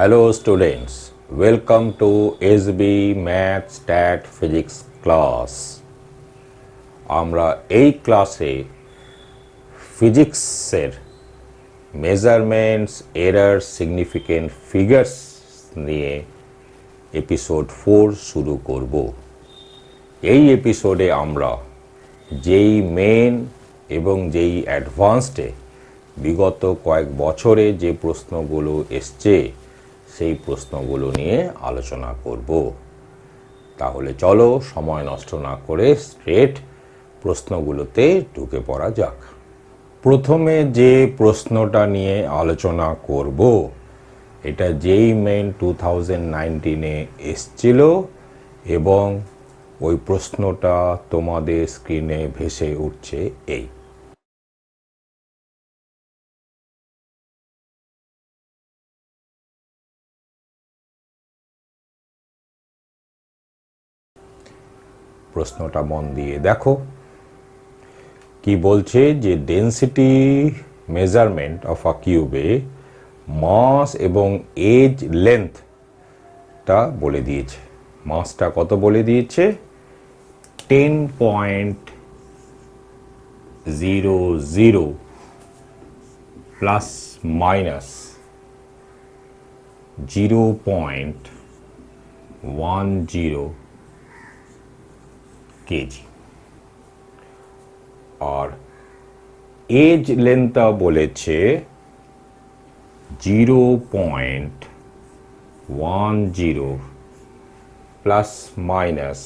Hello students, welcome to SB Math Stat Physics class. আমরা এই ক্লাসে ফিজিক্সের মেজারমেন্টস, এরর, সিগনিফিকেন্ট ফিগার্স নিয়ে এপিসোড 4 শুরু করব। এই এপিসোডে আমরা যেই মেন এবং যেই অ্যাডভান্সডে বিগত কয়েক বছরে যে প্রশ্নগুলো এসছে সেই প্রশ্নগুলো নিয়ে আলোচনা করব। তাহলে চলো সময় নষ্ট না করে স্ট্রেট প্রশ্নগুলোতে ঢুকে পড়া যাক। প্রথমে যে প্রশ্নটা নিয়ে আলোচনা করব এটা যেই মেন 2019-এ এসছিল এবং ওই প্রশ্নটা তোমাদের স্ক্রিনে ভেসে উঠছে এই। প্রশ্নটা মন দিয়ে দেখো কি বলছে যে ডেনসিটি মেজারমেন্ট অফ আ কিউবে মাস এবং এজ লেন্থটা বলে দিয়েছে। মাসটা কত বলে দিয়েছে? 10.00 প্লাস মাইনাস 0.10 কেজি। আর এজ লেন্থটা বলেছে 0.10 প্লাস মাইনাস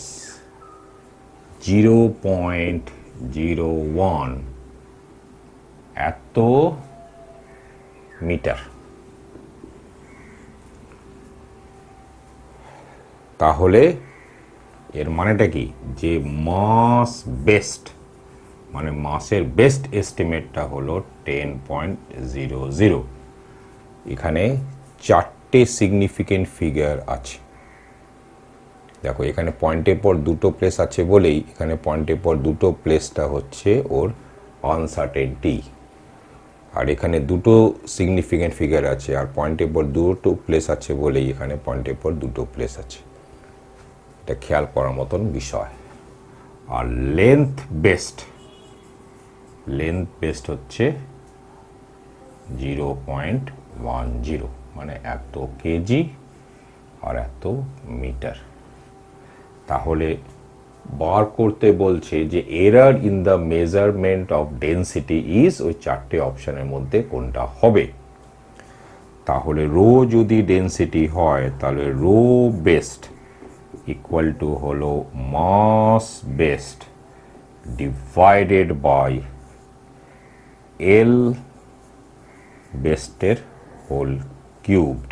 0.01 এত মিটার। তাহলে এর মানেটা কি? যে মাস বেস্ট মানে মাসের বেস্ট এস্টিমেটটা হলো 10.00। এখানে চারটে সিগনিফিকেন্ট ফিগার আছে। দেখো এখানে পয়েন্টের পর দুটো প্লেস আছে বলেই এখানে পয়েন্টের পর দুটো প্লেসটা হচ্ছে ওর আনসার্টেনটি। আর এখানে দুটো সিগনিফিকেন্ট ফিগার আছে আর পয়েন্টের পর দুটো প্লেস আছে বলেই এখানে পয়েন্টের পর দুটো প্লেস আছে। এটা খেয়াল করার মতন বিষয়। আর লেন্থ বেস্ট হচ্ছে 0.10 মানে এত কেজি আর এত মিটার। তাহলে বার করতে বলছে যে error in the measurement of density is ওই চারটে অপশনের মধ্যে কোনটা হবে। তাহলে রো যদি ডেনসিটি হয় তাহলে রো বেস্ট ইকুয়াল টু হলো mass best divided by L বেস্টের হোল কিউবড।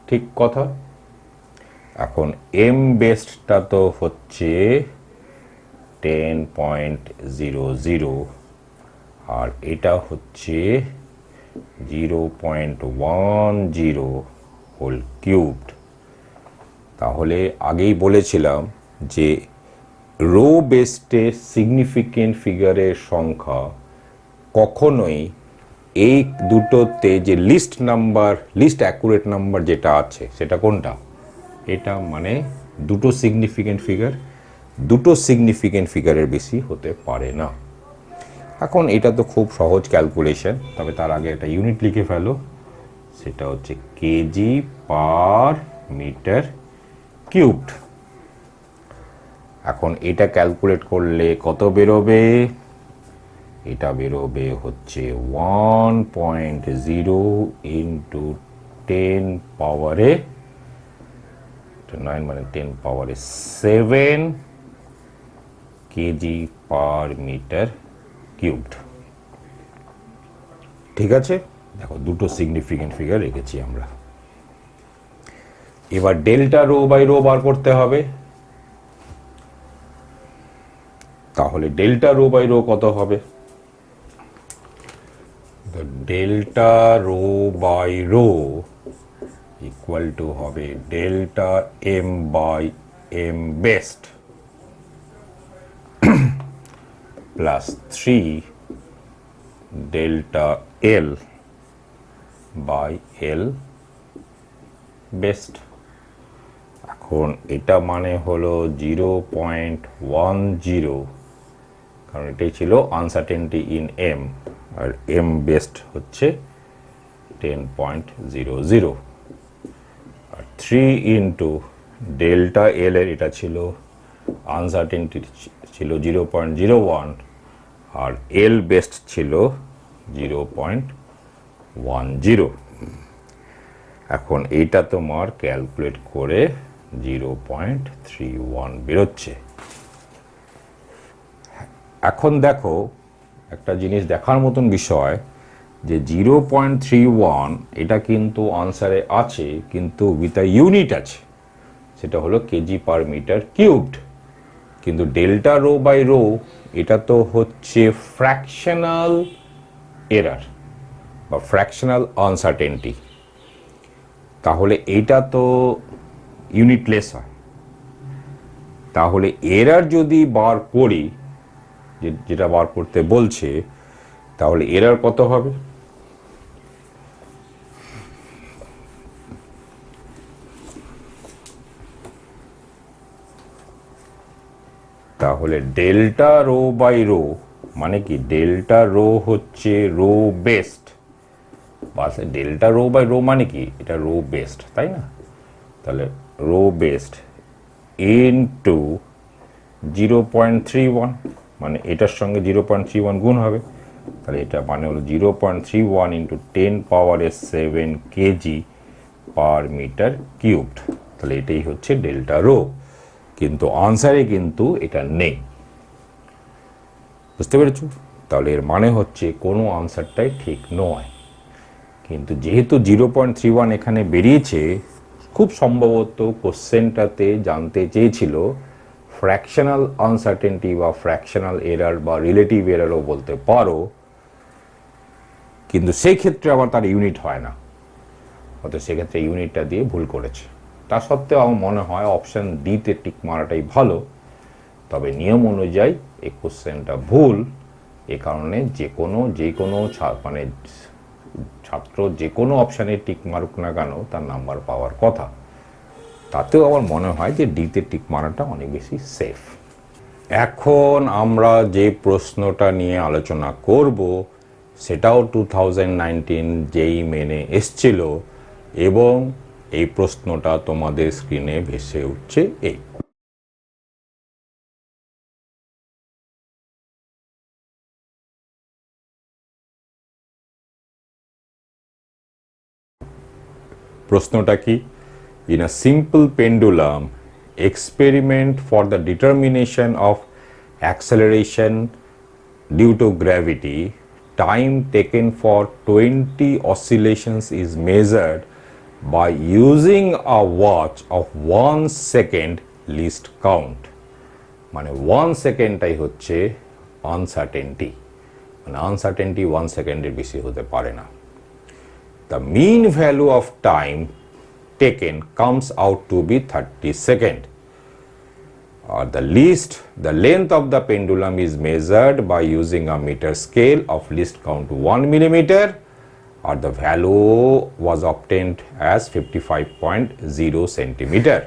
ঠিক কথা। এখন এম বেস্টটা তো হচ্ছে 10.00 আর এটা হচ্ছে 0.10 হোল কিউবড। তাহলে আগেই বলেছিলাম যে রো বেস্টে সিগনিফিকেন্ট ফিগারের সংখ্যা কখনোই এই দুটোতে যে লিস্ট অ্যাকুরেট নাম্বার যেটা আছে সেটা কোনটা? এটা মানে দুটো সিগনিফিকেন্ট ফিগারের বেশি হতে পারে না। এখন এটা তো খুব সহজ ক্যালকুলেশন, তবে তার আগে একটা ইউনিট লিখে ফেলো, সেটা হচ্ছে কেজি পার মিটার কিউবড। এখন এটা ক্যালকুলেট করলে কত বেরোবে? এটা বেরোবে হচ্ছে 1.0 ইন্টু 10 পাওয়ারে 9 মানে 10 পাওয়ারে 7 কেজি পার মিটার কিউবড। ঠিক আছে, দেখো দুটো সিগনিফিকেন্ট ফিগার রেখেছি আমরা। এবার ডেল্টা রো বাই রো বার করতে হবে। তাহলে ডেল্টা রো বাই রো কত হবে? Delta rho by rho equal to হবে delta M by M best plus 3 delta L by L best. এখন এটা মানে হলো 0.10, কারণ এটাই ছিল আনসার্টেনটি ইন এম, আর এম বেস্ট হচ্ছে 10.00, আর 3 ইন্টু ডেল্টা এল এর এটা ছিল আনসার্টেনটি ছিল 0.01, আর এল বেস্ট ছিল 0.10। এখন এইটা তোমার ক্যালকুলেট করে 0.31 বেরোচ্ছে। এখন দেখো একটা জিনিস দেখার মতন বিষয়, যে 0.31 এটা কিন্তু আনসারে আছে, কিন্তু উইথ আ ইউনিট আছে, সেটা হলো কেজি পার মিটার কিউবড। কিন্তু ডেল্টা রো বাই রো এটা তো হচ্ছে ফ্র্যাকশনাল এরার বা ফ্র্যাকশনাল আনসার্টেনটি, তাহলে এইটা তো ইউনিটলেস হয়। তাহলে এরার যদি বার করি, যেটা বার করতে বলছে, তাহলে এরার কত হবে? তাহলে ডেল্টা রো বাই রো মানে কি, ডেল্টা রো হচ্ছে রো বেস্ট, বাস ডেল্টা রো বাই রো মানে কি, এটা রো বেস্ট, তাই না? তাহলে রো বেস্ট ইনটু 0.31, মানে এটার সঙ্গে 0.31 গুণ হবে, তাহলে এটা মানে হলো 0.31 into 10⁻⁷ kg per metre cubed. তাহলে এটাই হচ্ছে ডেল্টা রো, কিন্তু আনসারে কিন্তু এটা নেই। বুঝতে পেরেছো? তাহলে এর মানে হচ্ছে কোনো আনসারটাই ঠিক নয়। কিন্তু যেহেতু 0.31 এখানে বেরিয়েছে, খুব সম্ভবত কোশ্চেনটাতে জানতে চেয়েছিল ফ্র্যাকশনাল আনসার্টেনটি বা ফ্র্যাকশনাল এরার বা রিলেটিভ এরারও বলতে পারো, কিন্তু সেই ক্ষেত্রে আবার তার ইউনিট হয় না, অর্থাৎ সেক্ষেত্রে ইউনিটটা দিয়ে ভুল করেছে। তা সত্ত্বেও আমার মনে হয় অপশান ডিতে টিক মারাটাই ভালো। তবে নিয়ম অনুযায়ী এই কোশ্চেনটা ভুল, এ কারণে যে কোনো মানে ছাত্র যে কোনো অপশানে টিক মারুক না কেন তার নাম্বার পাওয়ার কথা। তাতেও আমার মনে হয় যে ডিতে টিক মারাটা অনেক বেশি সেফ। এখন আমরা যে প্রশ্নটা নিয়ে আলোচনা করব সেটাও 2019 যেই মেনে এসছিল, এবং এই প্রশ্নটা তোমাদের স্ক্রিনে ভেসে উঠছে এই। প্রশ্নটা কি? In a simple pendulum experiment for the determination of acceleration due to gravity, time taken for 20 oscillations is measured by using a watch of 1 second least count। মানে 1 সেকেন্ডটাই হচ্ছে আনসার্টেনটি, মানে আনসার্টেনটি 1 সেকেন্ডের বেশি হতে পারে না। The mean value of time taken comes out to be 30 seconds. The length of the pendulum is measured by using a meter scale of least count 1 millimeter, or the value was obtained as 55.0 centimeter.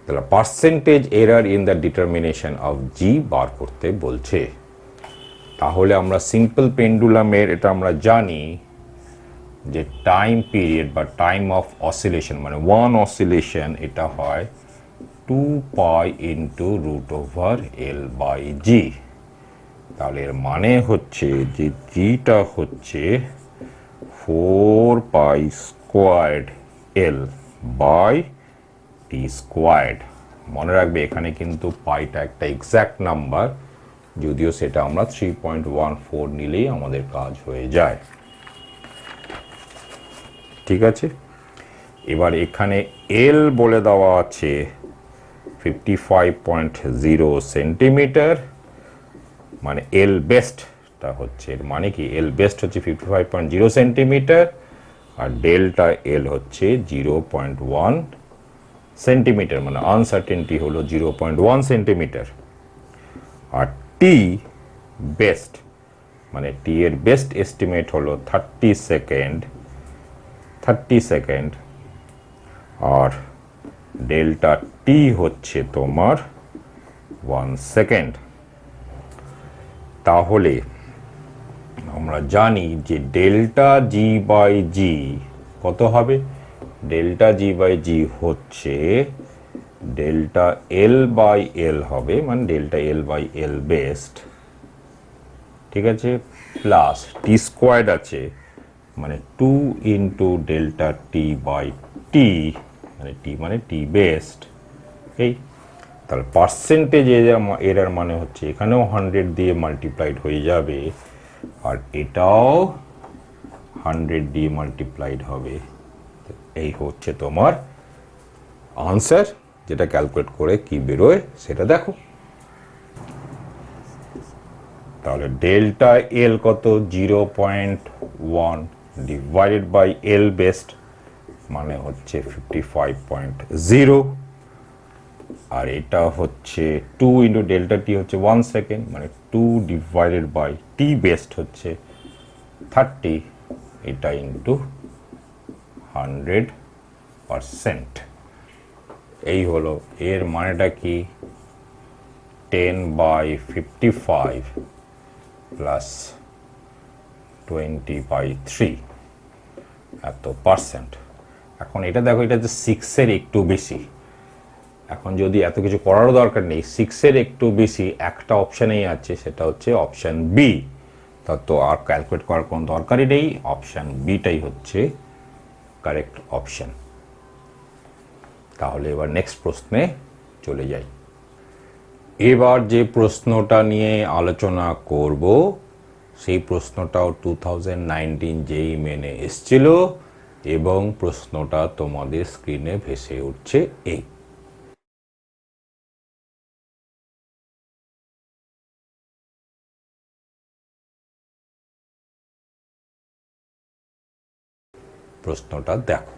The percentage error in the determination of G বার করতে বলছে। তাহলে আমরা simple পেন্ডুলামের এটা আমরা জানি যে time period বা time of oscillation, মানে 1 অসিলেশন এটা হয় 2 পাই ইন্টু √L/G। তাহলে এর মানে হচ্ছে যে জিটা হচ্ছে 4 pi squared L by T squared. মনে রাখবে এখানে কিন্তু পাইটা একটা এক্স্যাক্ট নাম্বার, যদিও সেটা আমরা 3.14 নিলেই আমাদের কাজ হয়ে যায়। ঠিক আছে, এবার এখানে এল বলে দেওয়া আছে 55.0 সেন্টিমিটার, মানে এল বেস্টটা হচ্ছে, মানে কি এল বেস্ট হচ্ছে 55.0 সেন্টিমিটার, আর ডেল্টা এল হচ্ছে 0.1 সেন্টিমিটার, মানে আনসার্টেনটি হলো 0.1 সেন্টিমিটার। আর টি বেস্ট, মানে টি এর বেস্ট এস্টিমেট হলো 30 সেকেন্ড, 30 সেকেন্ড, আর ডেল্টা টি হচ্ছে তোমার 1 সেকেন্ড। তাহলে আমরা জানি যে ডেল্টা জি বাই জি কত হবে? ডেল্টা জি বাই জি হচ্ছে ডেল্টা এল বাই এল হবে, মানে delta L by L best, ঠিক আছে, প্লাস টি স্কোয়ার্ড আছে, মানে 2 into delta t by t, মানে টি বেস্ট। এই তাহলে পার্সেন্টেজ এরার মানে হচ্ছে এখানেও 100 দিয়ে মাল্টিপ্লাইড হয়ে যাবে, আর এটাও 100 দিয়ে মাল্টিপ্লাইড হবে। এই হচ্ছে তোমার আনসার, যেটা ক্যালকুলেট করে কি বেরোয় সেটা দেখো। তাহলে ডেল্টা এল কত? 0.1 ডিভাইডেড বাই এল বেস্ট, মানে হচ্ছে 55.0, আর এটা হচ্ছে 2 ইন্টু ডেল্টা টি হচ্ছে 1 সেকেন্ড, মানে 2 ডিভাইডেড বাই টি বেস্ট হচ্ছে 30, এটা ইন্টু 100%। এই হলো এর মানেটা কি? 10/55 প্লাস 20/3, এত পার্সেন্ট। এখন এটা দেখো, এটা হচ্ছে 6-এর একটু বেশি। এখন যদি এত কিছু করারও দরকার নেই, 6-এর একটু বেশি একটা অপশানেই আছে, সেটা হচ্ছে অপশান বি। তা তো আর ক্যালকুলেট করার কোনো দরকারই নেই, অপশান বিটাই হচ্ছে কারেক্ট অপশান। তাহলে এবার নেক্সট প্রশ্নে চলে যাই। এবার যে প্রশ্নটা নিয়ে আলোচনা করব সেই প্রশ্নটাও 2019 যেই মেনে এসছিল, এবং প্রশ্নটা তোমাদের স্ক্রিনে ভেসে উঠছে এই। প্রশ্নটা দেখো,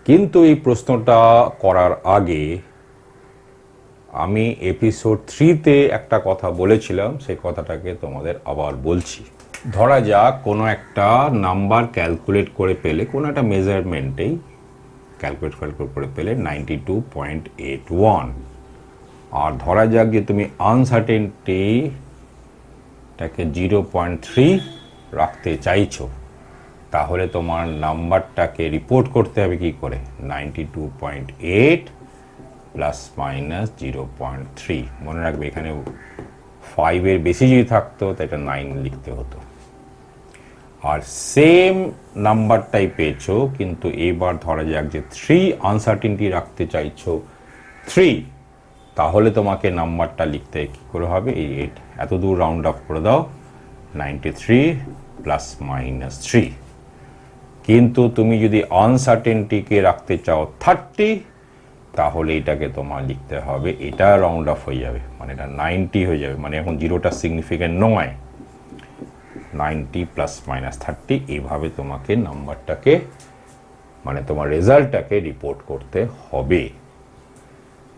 কিন্তু এই প্রশ্নটা করার আগে আমি এপিসোড 3-তে একটা কথা বলেছিলাম, সেই কথাটাকে তোমাদের আবার বলছি। ধরা যাক কোনো একটা নাম্বার ক্যালকুলেট করে পেলে, কোনো একটা মেজারমেন্টেই ক্যালকুলেট করে পেলে 92.81, আর ধরা যাক যে তুমি আনসার্টেনটিটাকে 0.3 রাখতে চাইছো, তাহলে তোমার নাম্বারটাকে রিপোর্ট করতে হবে কি করে? 92.8 প্লাস মাইনাস 0.3। মনে রাখবে এখানে 5-এর বেশি যদি থাকতো তো এটা 9 লিখতে হতো। আর সেম নাম্বারটাই পেয়েছো, কিন্তু এবার ধরা যাক যে 3 আনসার্টেনটি রাখতে চাইছো 3, তাহলে তোমাকে নাম্বারটা লিখতে কি করে হবে? এই 8 এত দূর রাউন্ড আপ করে দাও, 93 প্লাস মাইনাস 3। কিন্তু তুমি যদি আনসার্টেনটিকে রাখতে চাও 30, তাহলে এটাকে তোমার লিখতে হবে, এটা রাউন্ড অফ হয়ে যাবে, মানে এটা 90 হয়ে যাবে, মানে এখন জিরোটা সিগনিফিক্যান্ট নয়, 90 প্লাস মাইনাস 30, এইভাবে তোমাকে নাম্বারটাকে, মানে তোমার রেজাল্টটাকে রিপোর্ট করতে হবে।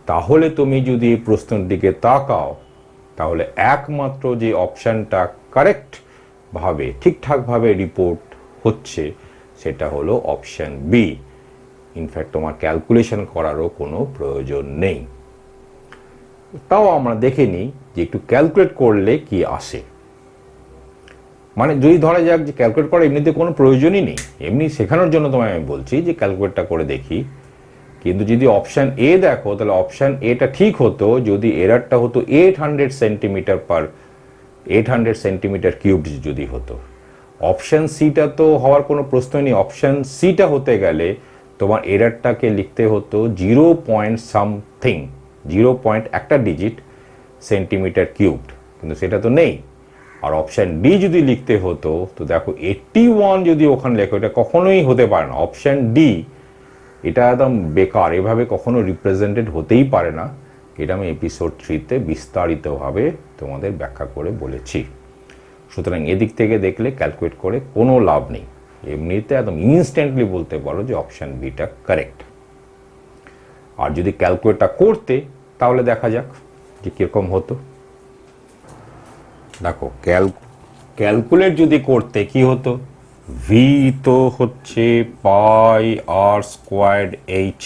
তাহলে তুমি যদি এই প্রশ্নের দিকে তাকাও, তাহলে একমাত্র যে অপশানটা কারেক্ট ভাবে ঠিকঠাকভাবে রিপোর্ট হচ্ছে সেটা হলো অপশান বি। ইনফ্যাক্ট তোমার ক্যালকুলেশন করারও কোনো প্রয়োজন নেই। তাও আমরা দেখে নিই যে একটু ক্যালকুলেট করলে কি আসে। মানে যদি ধরা যাক যে ক্যালকুলেট করা এমনিতে কোনো প্রয়োজনই নেই, এমনি শেখানোর জন্য তোমায় আমি বলছি যে ক্যালকুলেটটা করে দেখি। কিন্তু যদি অপশান এ দেখো, তাহলে অপশান এটা ঠিক হতো যদি এরারটা হতো 800 সেন্টিমিটার কিউব যদি হতো। অপশান সিটা তো হওয়ার কোনো প্রশ্নই নেই। অপশান সিটা হতে গেলে তোমার এরারটাকে লিখতে হতো 0.something, 0. একটা ডিজিট সেন্টিমিটার কিউবড, কিন্তু সেটা তো নেই। আর অপশান ডি যদি লিখতে হতো, তো দেখো 81 যদি ওখানে লেখো, এটা কখনোই হতে পারে না। অপশান ডি এটা একদম বেকার, এভাবে কখনো রিপ্রেজেন্টেড হতেই পারে না। এটা আমি এপিসোড 3-তে বিস্তারিতভাবে তোমাদের ব্যাখ্যা করে বলেছি। সুতরাং এদিক থেকে দেখলে ক্যালকুলেট করে কোনো লাভ নেই, এমনিতে একদম ইনস্ট্যান্টলি বলতে পারো যে অপশান বিটা কারেক্ট। আর যদি ক্যালকুলেটটা করতে, তাহলে দেখা যাক যে কীরকম হতো। দেখো ক্যালকুলেট যদি করতে কি হতো, ভি তো হচ্ছে পাই আর স্কোয়ার্ড এইচ,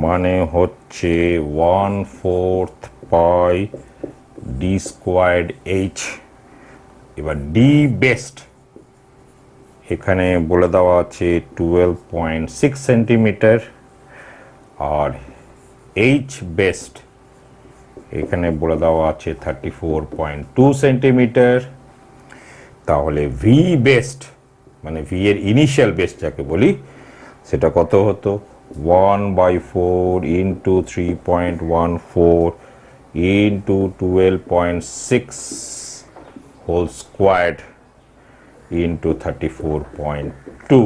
মানে হচ্ছে 1/4 পাই ডি স্কোয়ার্ড এইচ। এবার ডি বেস্ট এখানে বলে দেওয়া আছে 12.6 সেন্টিমিটার, আর এইচ বেস্ট এখানে বলে দেওয়া আছে 34.2 সেন্টিমিটার। তাহলে ভি বেস্ট মানে ভি এর ইনিশিয়াল বেস্ট যাকে বলি সেটা কত হতো, 1/4 into 3.14 into 12.6 whole squared into 34.2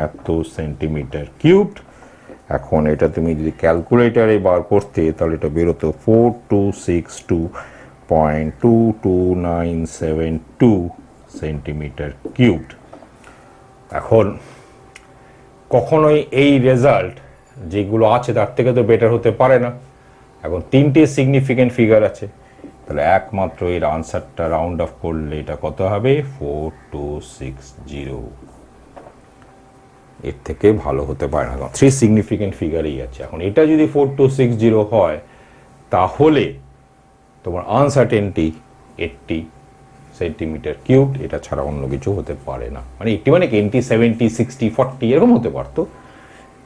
এত সেন্টিমিটার কিউবড। এখন এটা তুমি যদি ক্যালকুলেটারে বার করতে তাহলে এটা বেরোতো 4262.22972 সেন্টিমিটার কিউবড। এখন কখনোই এই রেজাল্ট যেগুলো আছে তার থেকে তো বেটার হতে পারে না। এখন তিনটে সিগনিফিকেন্ট ফিগার আছে, তাহলে একমাত্র এর আনসারটা রাউন্ড অফ করলে এটা কত হবে, 4260। এর থেকে ভালো হতে পারে না, কারণ 3 সিগনিফিকেন্ট ফিগারেই আছে। এখন এটা যদি 4260 হয় তাহলে তোমার আনসার্টেনটি 80 সেন্টিমিটার কিউব, এটা ছাড়া অন্য কিছু হতে পারে না। মানে 80 মানে 20, 70, 60, 40 এরকম হতে পারতো,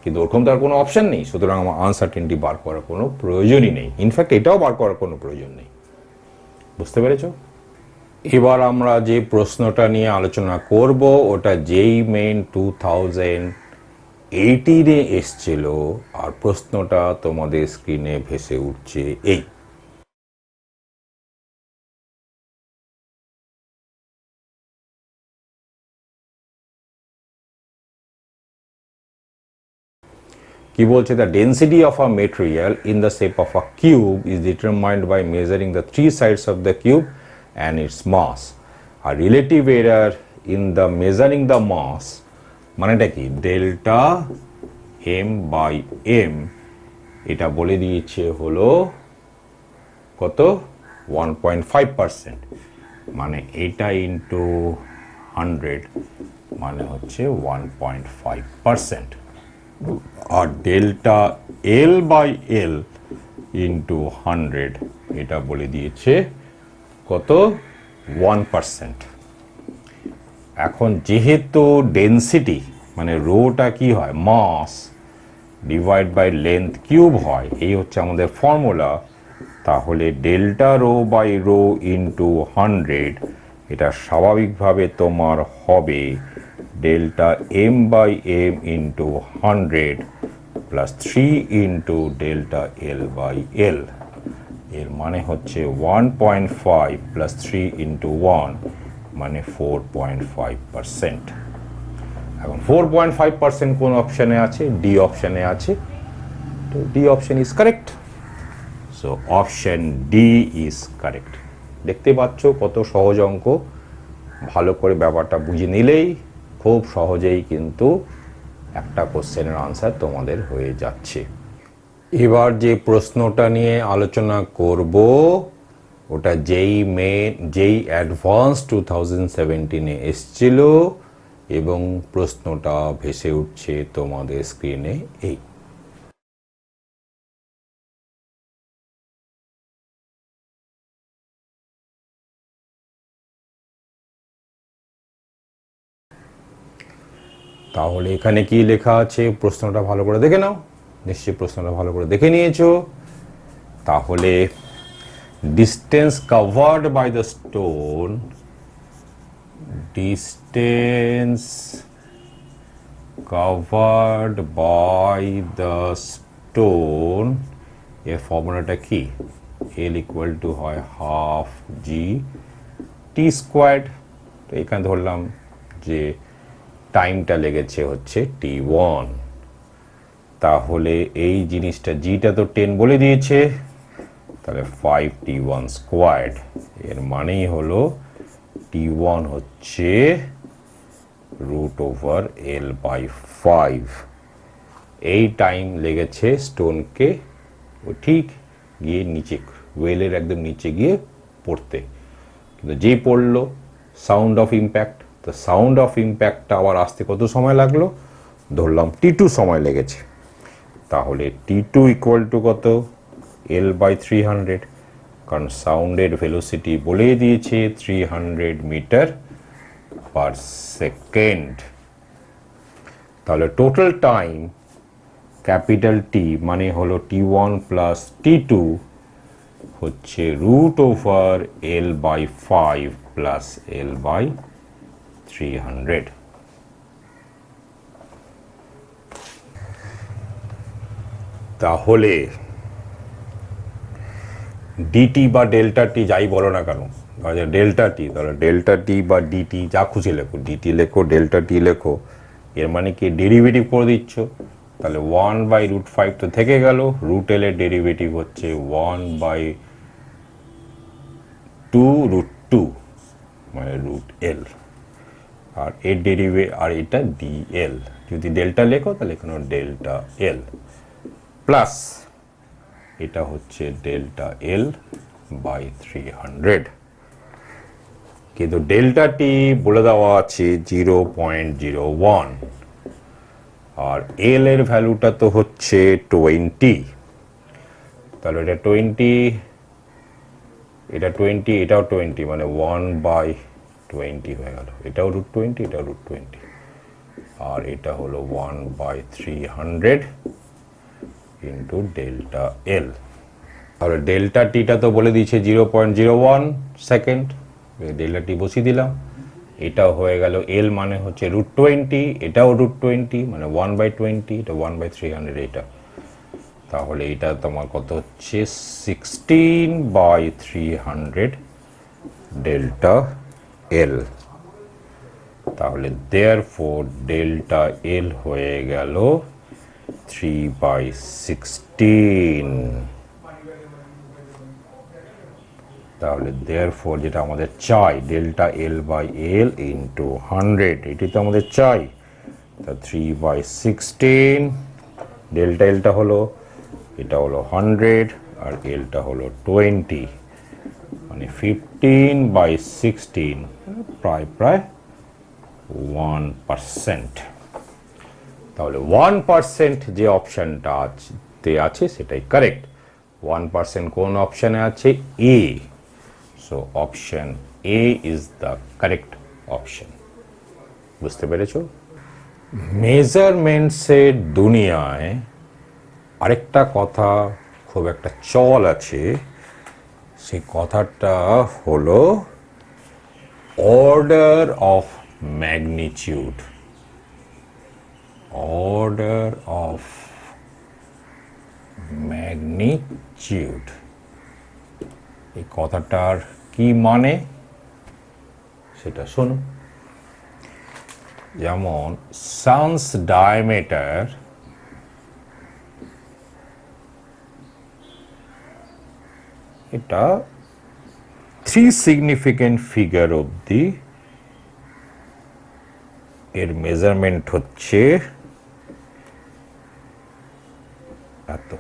কিন্তু ওরকম তার কোনো অপশান নেই। সুতরাং আমার আনসার্টেনটি বার করার কোনো প্রয়োজনই নেই, ইনফ্যাক্ট এটাও বার করার কোনো প্রয়োজন নেই। বুঝতে পেরেছ? এবার আমরা যে প্রশ্নটা নিয়ে আলোচনা করব ওটা যেই মেইন 2018 এসছিল, আর প্রশ্নটা তোমাদের স্ক্রিনে ভেসে উঠছে এই। কি বলছে, the density of a material in the shape of a cube is determined by measuring the 3 sides of the cube and its mass. আর relative error in the measuring the mass মানেটা কি, ডেল্টা এম বাই এম, এটা বলে দিয়েছে হলো কত, 1.5%, মানে এটা ইন্টু 100 মানে হচ্ছে 1.5%। আর delta L by L into 100 এটা বলে দিয়েছে কত, 1%। এখন যেহেতু ডেন্সিটি মানে রোটা কি হয়, mass divide by length cube হয়, এই হচ্ছে আমাদের ফর্মুলা। তাহলে delta rho by rho into 100 এটা স্বাভাবিকভাবে তোমার হবে delta M by M into 100 plus 3 into delta L by L. এর মানে হচ্ছে 1.5 প্লাস 3 ইন্টু 1 মানে 4.5%। এখন 4.5% কোন অপশানে আছে, ডি অপশানে আছে, তো D option is correct. So option D is correct. দেখতে পাচ্ছ কত সহজ অঙ্ক, ভালো করে ব্যাপারটা বুঝে নিলেই খুব সহজেই কিন্তু একটা কোশ্চেনের আনসার তোমাদের হয়ে যাচ্ছে। এবার যে প্রশ্নটা নিয়ে আলোচনা করব ওটা যেই অ্যাডভান্স 2017 এসছিল, এবং প্রশ্নটা ভেসে উঠছে তোমাদের স্ক্রিনে এই। তাহলে এখানে কি লেখা আছে, প্রশ্নটা ভালো করে দেখে নাও। নিশ্চয়ই প্রশ্নটা ভালো করে দেখে নিয়েছো। তাহলে distance covered by the stone, distance covered by the stone এর ফর্মুলাটা কি, এল ইকুয়াল টু হয় হাফ জি টি স্কোয়ার্ড। তো এখানে ধরলাম যে টাইমটা লেগেছে হচ্ছে t1, তাহলে এই জিনিসটা জিটা তো 10 বলে দিয়েছে, তাহলে 5t1 স্কোয়ার্ড, এর মানেই হলো t1 হচ্ছে √L/5। এই টাইম লেগেছে স্টোনকে ও ঠিক গিয়ে নিচে, ওয়েলের একদম নিচে গিয়ে পড়তে, কিন্তু যে পড়লো সাউন্ড অফ ইম্প্যাক্ট, তো তো সাউন্ড অফ ইম্প্যাক্টটা আবার আসতে কত সময় লাগলো, ধরলাম T2 সময় লেগেছে। তাহলে T2 ইকুয়াল টু কত, L/300, কারণ সাউন্ডের ভেলোসিটি বলেই দিয়েছে 300 মিটার পার সেকেন্ড। তাহলে টোটাল টাইম ক্যাপিটাল টি মানে হলো T1 প্লাস T2 হচ্ছে √L/5 প্লাস L/300। তাহলে ডিটি বা ডেল্টা টি যাই বলো না কেন, ডেল্টা টি, তাহলে ডেল্টা টি বা ডিটি যা খুশি লেখো, ডিটি লেখো ডেল্টা টি লেখো, এর মানে কি ডেরিভেটিভ করে দিচ্ছ। তাহলে 1/√5 তো থেকে গেল, √L এর ডেরিভেটিভ হচ্ছে 1/2√2 মানে √L, আর এর ডেরিভেটিভ, আর এটা ডিএল, যদি ডেল্টা লেখো তাহলে এখানে ডেল্টা এল প্লাস এটা হচ্ছে ডেল্টা L/300। কিন্তু ডেল্টা টি বলে দেওয়া আছে 0.01, আর এল এর ভ্যালুটা তো হচ্ছে 20। তাহলে এটা 20, এটা 20, এটাও 20, মানে 1/20 হয়ে গেল। এটাও √20, এটাও √20, আর এটা হলো 1/300 ইন্টু ডেল্টা এল। তাহলে ডেল্টা টিটা তো বলে দিয়েছে 0.01 সেকেন্ড, ডেল্টা টি বসিয়ে দিলাম। এটাও হয়ে গেল, এল মানে হচ্ছে √20, এটাও √20 মানে 1/20, এটা 1/300 এটা। তাহলে এটা তোমার কত হচ্ছে 16/300 ডেল্টা এল। তাহলে দেয়ারফর ডেল্টা এল হয়ে গেল 3/16। তাহলে দেয়ারফর যেটা আমাদের চাই, ডেল্টা L/L ইন্টু 100, এটি তো আমাদের চাই। তা 3/16, ডেল্টা এলটা হলো, এটা হলো 100 আর এলটা হলো 20, মানে 15/16, প্রায় 1%। তাহলে 1% যে অপশানটা আছে সেটাই কারেক্ট। 1% কোন অপশানে আছে, A. So option A is the correct option. বুঝতে পেরেছো? মেজারমেন্টসের দুনিয়ায় আরেকটা কথা খুব একটা চল আছে, সেই কথাটা হলো order of magnitude. Order of magnitude, এই কথাটার কি মানে সেটা শোনো। যেমন সানস ডায়ামিটার, এটা 3 সিগনিফিকেন্ট ফিগার অবধি এর মেজারমেন্ট হচ্ছে এত।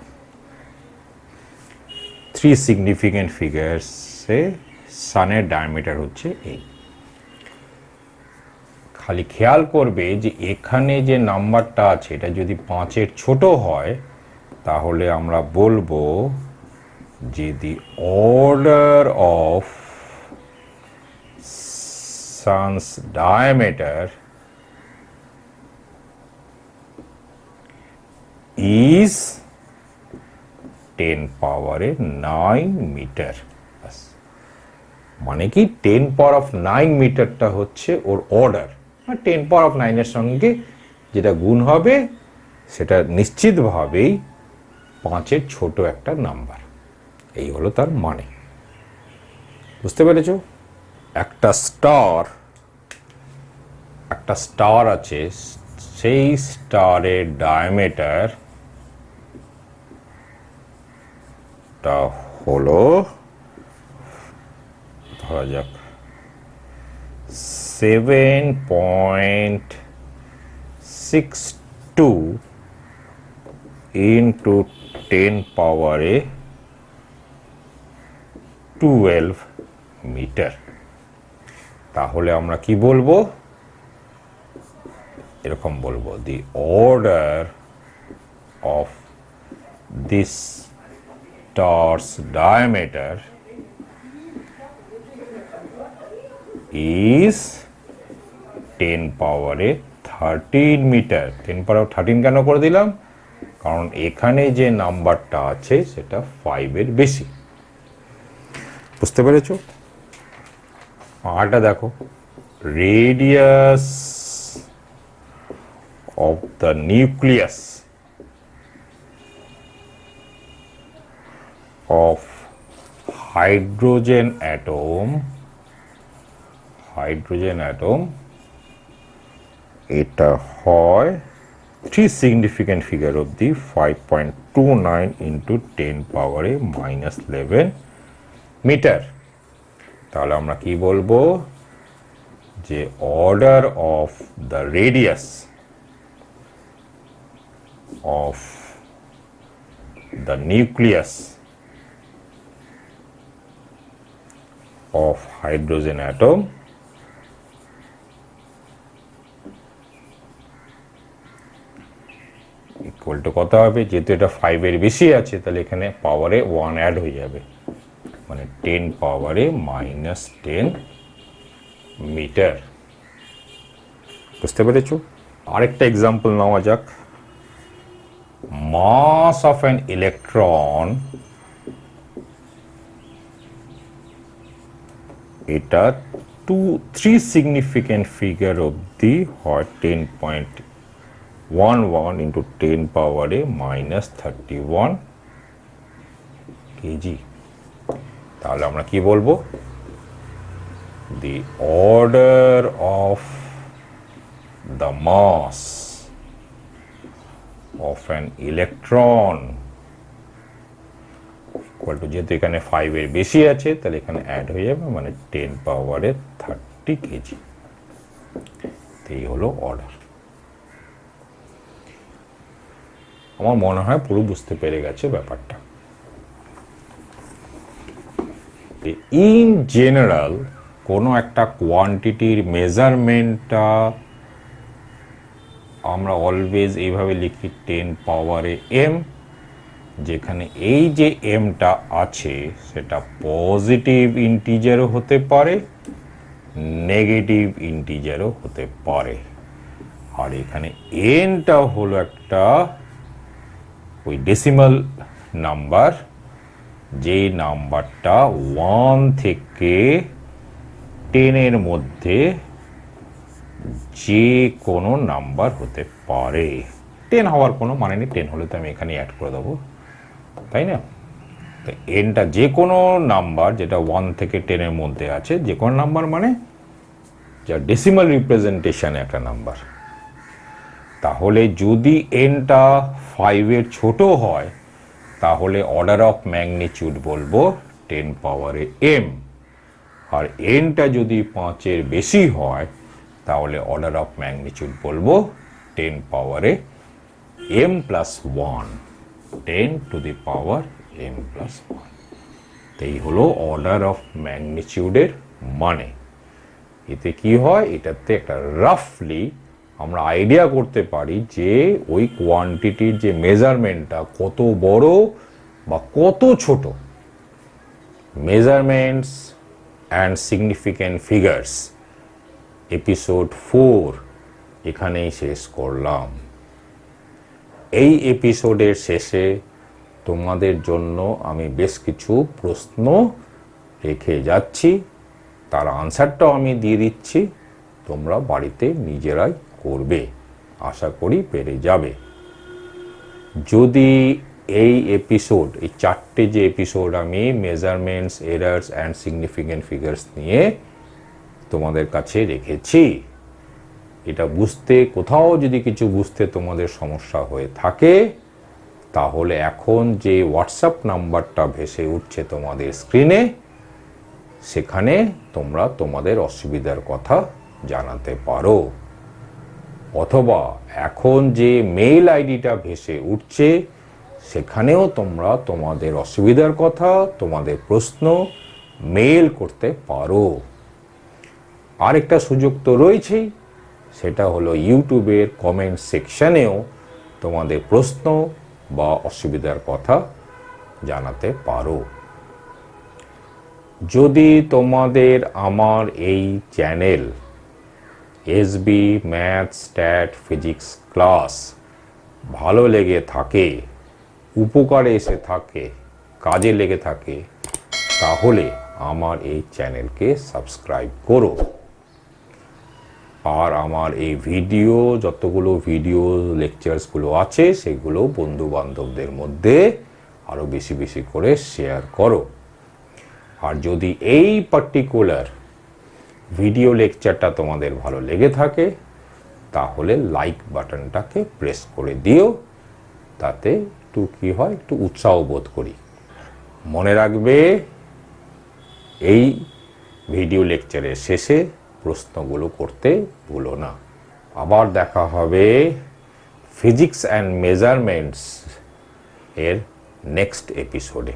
3 সিগনিফিকেন্ট ফিগার্সে সানের ডায়ামিটার হচ্ছে এই। খালি খেয়াল করবে যে এখানে যে নাম্বারটা আছে এটা যদি 5-এর ছোট হয় তাহলে আমরা বলবো যে the order of sun's diameter is 10⁻৯ মিটার। মানে কি 10⁻৯ মিটারটা হচ্ছে ওর অর্ডার, 10⁻৯-এর সঙ্গে যেটা গুণ হবে সেটা নিশ্চিতভাবেই 5-এর ছোট একটা নাম্বার। এই হলো তার মানে। বুঝতে পেরেছ? একটা স্টার আছে, সেই স্টারের ডায়ামিটার টা হলো ধরা যাক 7.62 ইন্টু 10⁻12 মিটার। তাহলে আমরা কি বলবো, এরকম বলবো, the order of this stars diameter is 10 পাওয়ারে 13 মিটার। 10 পাওয়ার 13 কেন করে দিলাম? কারণ এখানে যে নাম্বারটা আছে সেটা 5 এর বেশি। বুঝতে পেরেছো? আরটা দেখো, radius of the nucleus of hydrogen atom এটা হয় 3 সিগনিফিক্যান্ট ফিগার অবধি 5.29 ইন্টু 10 পাওয়ারে -11 মিটার। তাহলে আমরা কি বলবো, যে order of the radius of the nucleus of hydrogen atom equal to কত হবে? যেহেতু এটা 5 এর বেশি আছে তাহলে এখানে পাওয়ারে 1 অ্যাড হয়ে যাবে, মানে 10 পাওয়ারে -10 মিটার। বুঝতে পেরেছো? আরেকটা এক্সাম্পল নেওয়া যাক। মাস অফ অ্যান ইলেকট্রন, এটা 3 সিগনিফিক্যান্ট ফিগার অবধি হয় 10.11 ইন্টু 10 পাওয়ারে -31 কেজি। তাহলে আমরা কি বলবো, the order of the mass of an electron equal to, যেহেতু এখানে 5 এর বেশি আছে তাহলে এখানে অ্যাড হয়ে যাবে, মানে 10 পাওয়ারে 30 কেজি। এই হলো অর্ডার। আমার মনে হয় পুরো বুঝতে পেরে গেছে ব্যাপারটা। ইন জেনারেল কোনো একটা কোয়ান্টিটির মেজারমেন্টটা আমরা অলওয়েজ এইভাবে লিখি 10 পাওয়ারে m, যেখানে এই যে mটা আছে সেটা পজিটিভ ইন্টিজারও হতে পারে, নেগেটিভ ইন্টিজারও হতে পারে। আর এখানে nটা হলো একটা ওই ডেসিমাল নাম্বার, যে নাম্বারটা 1 থেকে 10 এর মধ্যে যে কোনো নাম্বার হতে পারে। 10 হওয়ার কোনো মানে নেই, 10 হলে তো আমি এখানে অ্যাড করে দেবো, তাই না? তো এনটা যে কোনো নাম্বার যেটা 1 থেকে 10 এর মধ্যে আছে, যে কোনো নাম্বার মানে যা ডেসিমাল রিপ্রেজেন্টেশন একটা নাম্বার। তাহলে যদি এনটা 5 এর ছোট হয় তাহলে অর্ডার অফ ম্যাগনিটিউড বলবো 10 পাওয়ারে m, আর এনটা যদি 5 এর বেশি হয় তাহলে অর্ডার অফ ম্যাগনিটিউড বলবো 10 পাওয়ারে m plus 1, 10 to the power m plus 1। এই হলো অর্ডার অফ ম্যাগনিটিউডের মানে। এতে কি হয়, এটাতে একটা রাফলি আমরা আইডিয়া করতে পারি যে ওই কোয়ান্টিটির যে মেজারমেন্টটা কত বড় বা কত ছোট। Measurements and significant figures episode 4 এখানেই শেষ করলাম। এই এপিসোডের শেষে তোমাদের জন্য আমি বেশ কিছু প্রশ্ন রেখে যাচ্ছি, তার আনসারটাও আমি দিয়ে দিচ্ছি, তোমরা বাড়িতে নিজেরাই করবে, আশা করি পেরে যাবে। যদি এই এপিসোড, এই 4টে যে এপিসোড আমি measurements, errors and significant figures নিয়ে তোমাদের কাছে রেখেছি, এটা বুঝতে কোথাও যদি কিছু বুঝতে তোমাদের সমস্যা হয়ে থাকে তাহলে এখন যে হোয়াটসঅ্যাপ নাম্বারটা ভেসে উঠছে তোমাদের স্ক্রিনে, সেখানে তোমরা তোমাদের অসুবিধার কথা জানাতে পারো, অথবা এখন যে মেইল আইডিটা ভেসে উঠছে সেখানেও তোমরা তোমাদের অসুবিধার কথা, তোমাদের প্রশ্ন মেইল করতে পারো। আরেকটা সুযোগ তো রয়েছেই, সেটা হলো ইউটিউবের কমেন্ট সেকশনেও তোমাদের প্রশ্ন বা অসুবিধার কথা জানাতে পারো। যদি তোমাদের আমার এই channel SB math stat physics class ভালো লেগে থাকে, উপকারে এসে থাকে, কাজে লেগে থাকে, তাহলে আমার এই চ্যানেলকে সাবস্ক্রাইব করো। আর আমার এই যতগুলো ভিডিও লেকচার্সগুলো আছে সেগুলো বন্ধু বান্ধবদের মধ্যে আরও বেশি বেশি করে শেয়ার করো। আর যদি এই পার্টিকুলার ভিডিও লেকচারটা তোমাদের ভালো লেগে থাকে তাহলে লাইক বাটনটাকে প্রেস করে দিও, তাতে একটু কি হয়, একটু উৎসাহ বোধ করি। মনে রাখবে এই ভিডিও লেকচারের শেষে প্রশ্নগুলো করতে ভুলো না। আবার দেখা হবে ফিজিক্স অ্যান্ড মেজারমেন্টস এর নেক্সট এপিসোডে।